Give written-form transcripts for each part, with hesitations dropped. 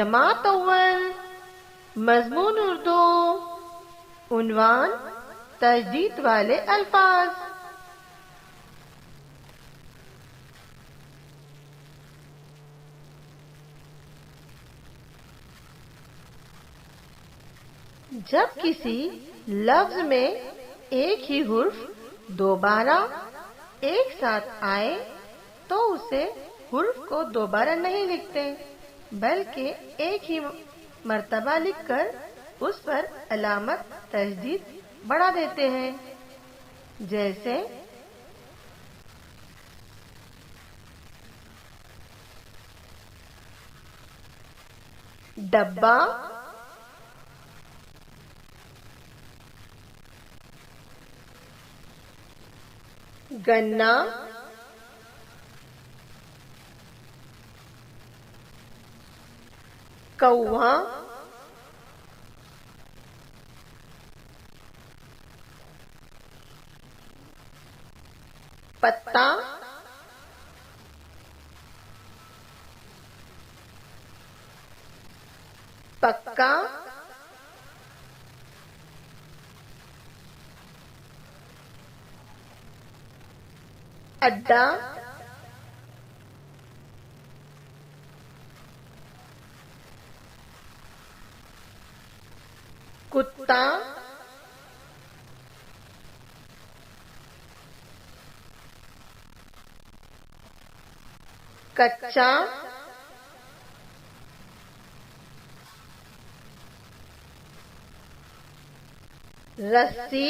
जमात अव्वल मज़मून उर्दू। उन्वान तजदीद वाले अल्फाज। जब किसी लफ्ज में एक ही हुर्फ दोबारा एक साथ आए तो उसे हुर्फ को दोबारा नहीं लिखते, बल्कि एक ही मर्तबा लिखकर उस पर अलामत तजदीद बढ़ा देते हैं। जैसे डब्बा, गन्ना, कौवा, पत्ता, पक्का, अड्डा, कुत्ता, कच्चा, रस्सी,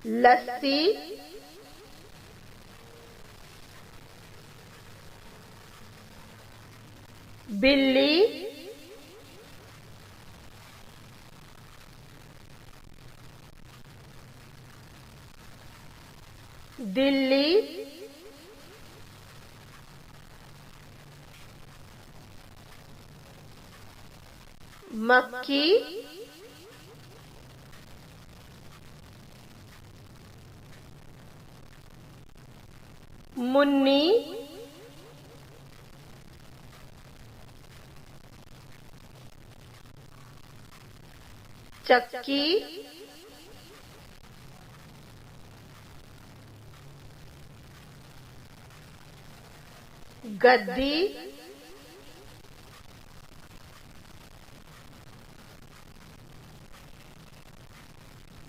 लस्सी, बिल्ली, दिल्ली, मक्खी, मुन्नी, चक्की, गद्दी,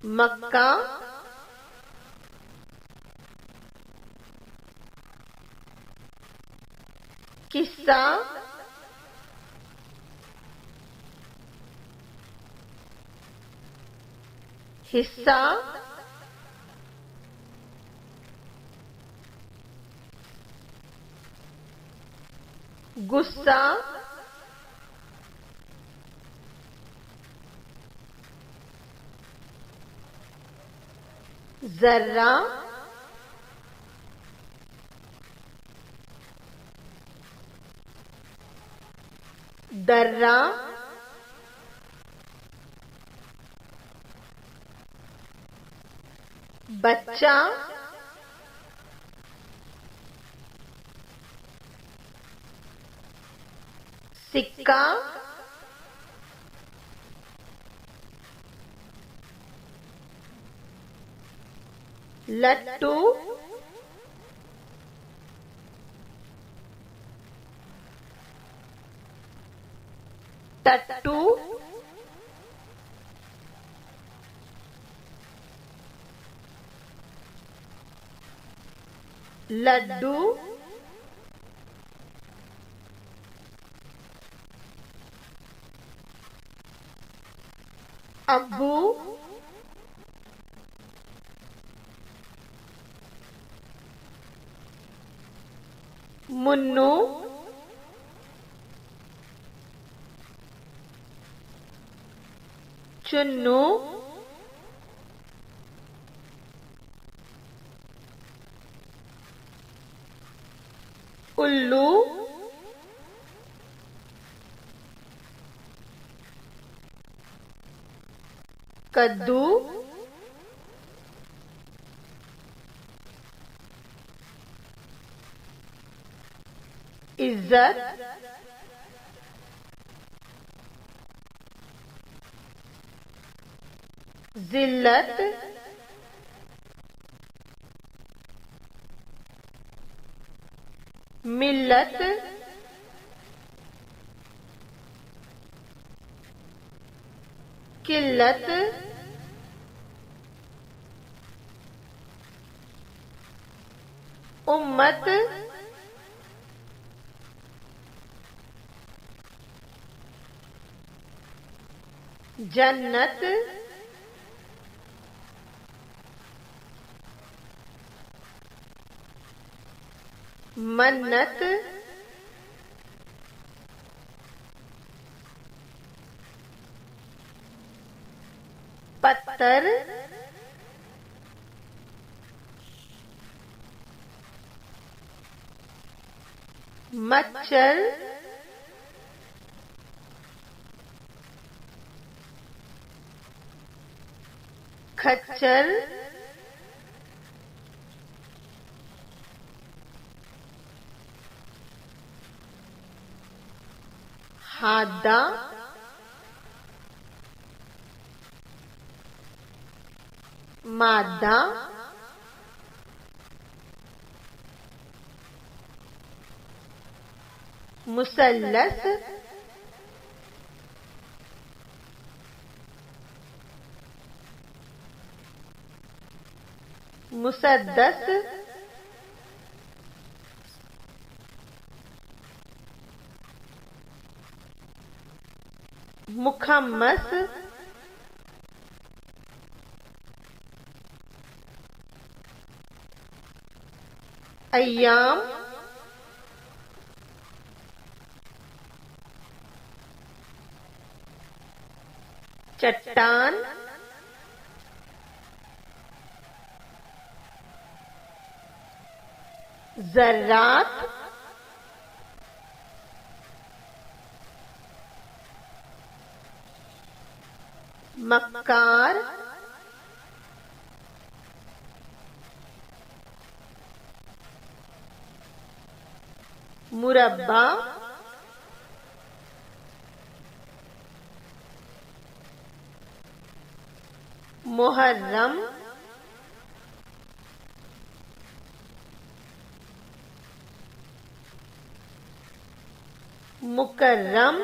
मक्का, किस्सा, हिस्सा, गुस्सा, जर्रा, दर्रा, बच्चा, सिक्का, लट्टू, टट्टू, लड्डू, अब्बू, मुन्नू, चुन्नू, उल्लू, कद्दू, इज्जत, जिल्लत, मिल्लत, किल्लत, उम्मत, जन्नत, मन्नत, पत्थर, मच्छर, खच्चर, हादा, मादा, मुसल्लस, मुसद्दस, मुखम्मस, अय्याम, चट्टान, ज़र्रात, मक्कार, मुरब्बा, मुहर्रम, मुकर्रम।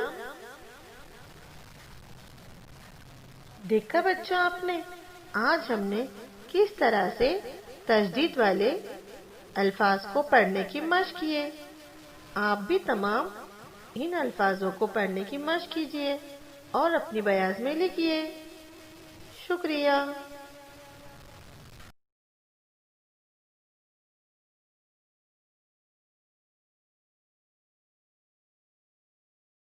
देखा बच्चों आपने, आज हमने किस तरह से तजदीद वाले अल्फाज को पढ़ने की मशक की है। आप भी तमाम इन अल्फाजों को पढ़ने की मशक कीजिए और अपनी बयाज में लिखिए। शुक्रिया।